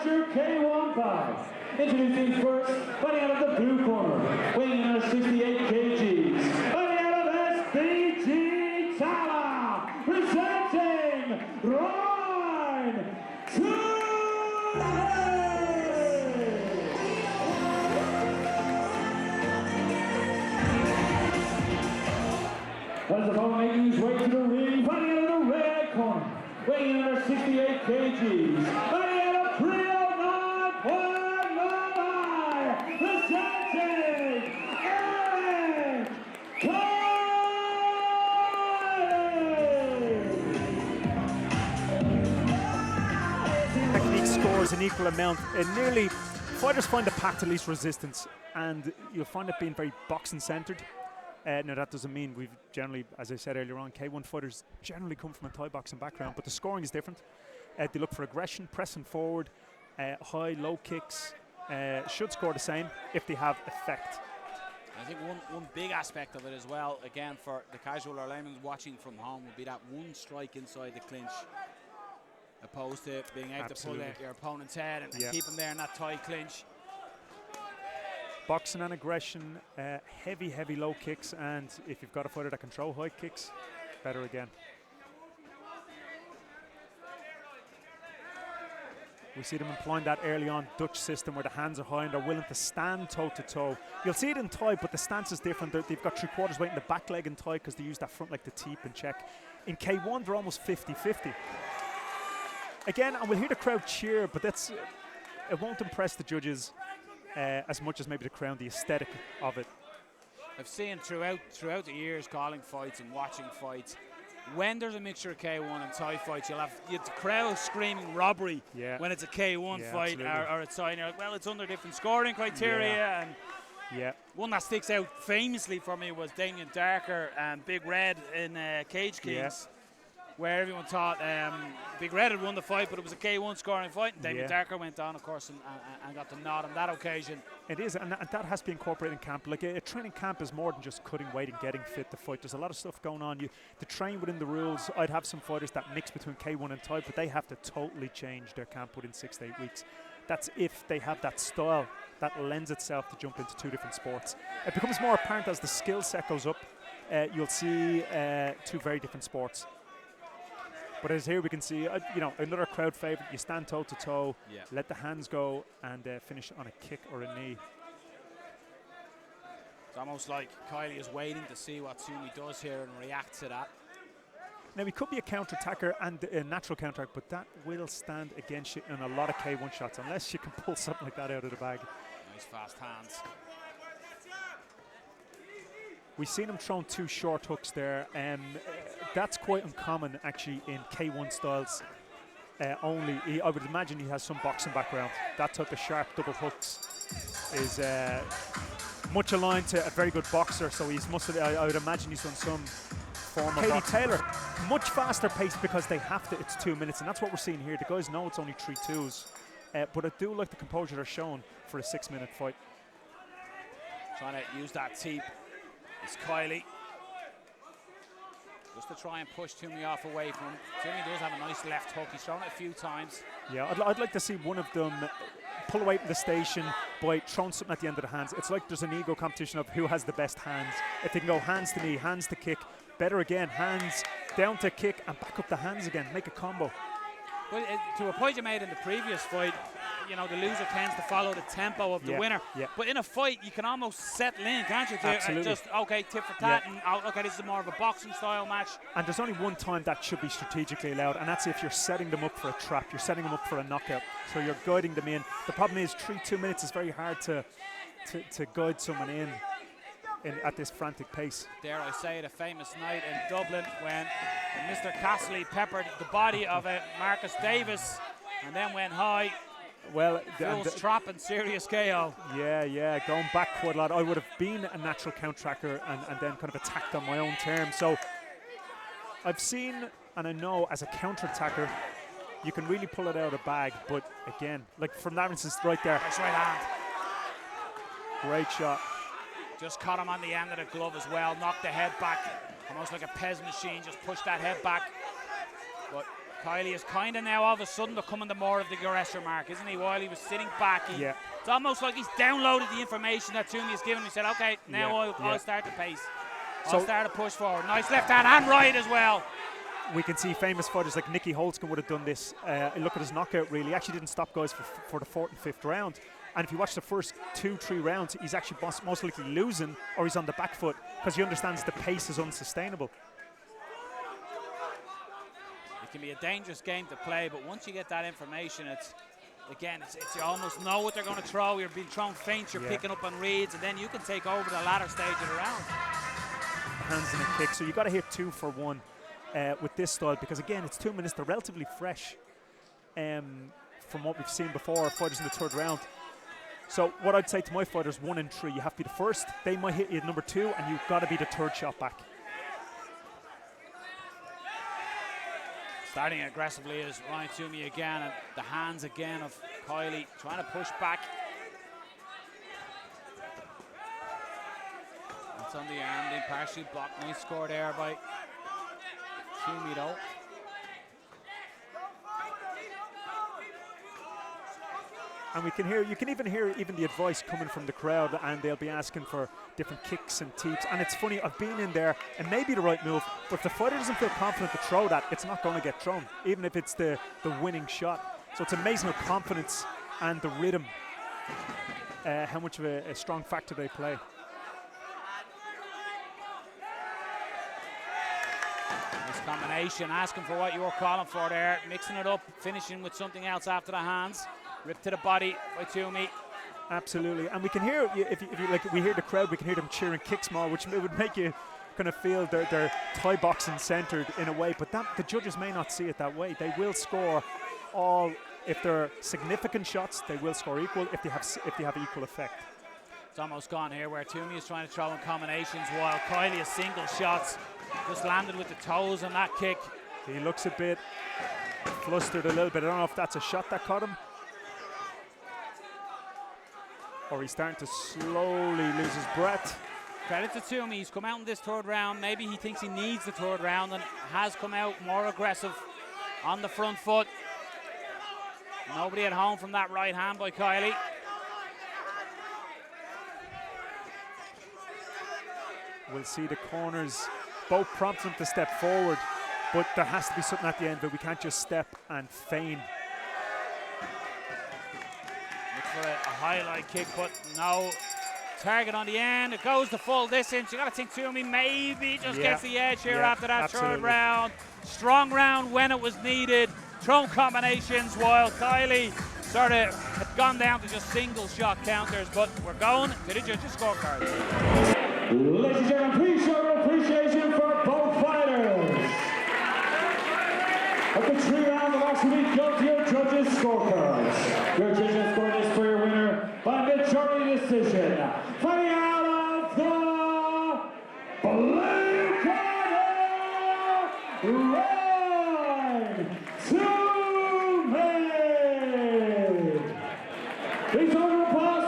amateur K1 Bout. Introducing first, fighting out of the blue corner, weighing in at 68 kgs, fighting out of SBG Tallaght, presenting Toomey. As the opponent making his way to the ring, fighting out of the red corner, weighing in at 68 kgs, fighting out of 309 Phuang, Malai, presenting Erick Kiely. Technique scores an equal amount. Nearly, fighters find the path to least resistance, and you'll find it being very boxing centered. Now that doesn't mean we've generally, as I said earlier on, K1 fighters generally come from a Thai boxing background, but the scoring is different. They look for aggression, pressing forward, high, low kicks, should score the same if they have effect. I think one big aspect of it as well, again, for the casual or layman watching from home, would be that one strike inside the clinch, opposed to being able to pull out your opponent's head and keep him there in that tight clinch. Boxing and aggression, heavy low kicks, and if you've got a fighter that can throw high kicks, better again. We see them employing that early on Dutch system where the hands are high and they're willing to stand toe to toe. You'll see it in Thai, but the stance is different. They've got 3/4 weight in the back leg in Thai because they use that front leg to teep and check. In K1, they're almost 50-50. Again, and we'll hear the crowd cheer, but it won't impress the judges as much as maybe the crowd, the aesthetic of it. I've seen throughout the years calling fights and watching fights, when there's a mixture of K1 and Thai fights, you'll have the crowd screaming robbery when it's a K1 fight or a Thai. You're like, well, it's under different scoring criteria. And one that sticks out famously for me was Damien Darker and Big Red in Cage Kings, where everyone thought Big Red had won the fight, but it was a K1 scoring fight. And Damien Darker went on, of course, and got the nod on that occasion. It is, and that has to be incorporated in camp. Like a training camp is more than just cutting weight and getting fit to fight. There's a lot of stuff going on. To train within the rules. I'd have some fighters that mix between K1 and Thai, but they have to totally change their camp within 6 to 8 weeks. That's if they have that style that lends itself to jump into two different sports. It becomes more apparent as the skill set goes up. You'll see two very different sports. But as here we can see, another crowd favourite. You stand toe to toe, let the hands go, and finish on a kick or a knee. It's almost like Kiely is waiting to see what Toomey does here and react to that. Now, he could be a counter-attacker and a natural counter-attack, but that will stand against you in a lot of K1 shots, unless you can pull something like that out of the bag. Nice fast hands. We've seen him throwing 2 short hooks there. That's quite uncommon, actually, in K1 styles only. I would imagine he has some boxing background. That type of sharp double hooks is much aligned to a very good boxer, so I would imagine he's done some form of boxing. Taylor, much faster pace because they have to. It's 2 minutes, and that's what we're seeing here. The guys know it's only 3 2s, but I do like the composure they're shown for a 6-minute fight. Trying to use that teep. It's Kiely. Just to try and push Toomey off away from him. Toomey does have a nice left hook. He's thrown it a few times. Yeah, I'd like to see one of them pull away from the station by throwing something at the end of the hands. It's like there's an ego competition of who has the best hands. If they can go hands to knee, hands to kick, better again, hands down to kick and back up the hands again, make a combo. Well, to a point you made in the previous fight, the loser tends to follow the tempo of the winner. Yeah. But in a fight, you can almost settle in, can't you? Just, okay, tit for tat, and okay, this is more of a boxing style match. And there's only one time that should be strategically allowed, and that's if you're setting them up for a trap. You're setting them up for a knockout. So you're guiding them in. The problem is 2 minutes is very hard to guide someone in at this frantic pace. Dare I say it, a famous night in Dublin when Mr. Castley peppered the body of Marcus Davis and then went high. Well, Phil's trap and serious KO. Yeah, going back quite a lot. I would have been a natural counter-attacker and then kind of attacked on my own terms. So I've seen and I know as a counter-attacker, you can really pull it out of the bag. But again, like from that instance right there. Nice right hand. Great shot. Just caught him on the end of the glove as well. Knocked the head back. Almost like a Pez machine. Just pushed that head back. But Kiely is kind of now all of a sudden becoming the more of the aggressor mark, isn't he? While he was sitting back, it's almost like he's downloaded the information that Toomey has given him. He said, okay, now I'll start the pace. I'll start to push forward. Nice left hand and right as well. We can see famous fighters like Nicky Holtzkin would have done this. Look at his knockout, really. He actually didn't stop guys for the 4th and 5th round. And if you watch the first 2-3 rounds, he's actually most likely losing, or he's on the back foot, because he understands the pace is unsustainable. It can be a dangerous game to play, but once you get that information, it's you almost know what they're going to throw. You're being thrown feints, you're picking up on reads, and then you can take over the latter stage of the round. Hands and a kick. So you've got to hit 2 for 1. With this style, because again, it's 2 minutes. They're relatively fresh from what we've seen before, fighters in the 3rd round. So what I'd say to my fighters, 1 and 3, you have to be the first. They might hit you at number 2, and you've got to be the 3rd shot back. Starting aggressively is Ryan Toomey again, and the hands again of Kiely trying to push back. That's on the arm, they partially blocked. Nice score there by Toomey though. And you can even hear the advice coming from the crowd, and they'll be asking for different kicks and teeps. And it's funny, I've been in there, and maybe the right move, but if the fighter doesn't feel confident to throw that, it's not going to get thrown, even if it's the winning shot. So it's amazing how confidence and the rhythm, how much of a strong factor they play. Combination, asking for what you were calling for there, mixing it up, finishing with something else after the hands. Ripped to the body by Toomey. Absolutely, and we can hear, if you like, we hear the crowd, we can hear them cheering kicks more, which would make you kind of feel they're Thai boxing centered in a way, but the judges may not see it that way. They will score all, if they're significant shots, they will score equal if they have equal effect. It's almost gone here where Toomey is trying to throw in combinations while Kiely is single shots. Just landed with the toes on that kick. He looks a bit flustered a little bit. I don't know if that's a shot that caught him, or he's starting to slowly lose his breath. Credit to Toomey, he's come out in this 3rd round. Maybe he thinks he needs the 3rd round and has come out more aggressive on the front foot. Nobody at home from that right hand by Kiely. We'll see the corners both prompt him to step forward, but there has to be something at the end, but we can't just step and feign. Look for a highlight kick, but no target on the end. It goes the full distance. You got to think Toomey maybe just gets the edge here after that 3rd round. Strong round when it was needed. Thrown combinations while Kiely sort of had gone down to just single shot counters, but we're going to the judges' scorecards. Ladies and gentlemen, please show your appreciation for both fighters. At the 3 rounds of action, we go to your judges' scorecards. Your judges scored this for your winner by majority decision. Fighting out of the blue corner, Ryan Toomey. Please hold your applause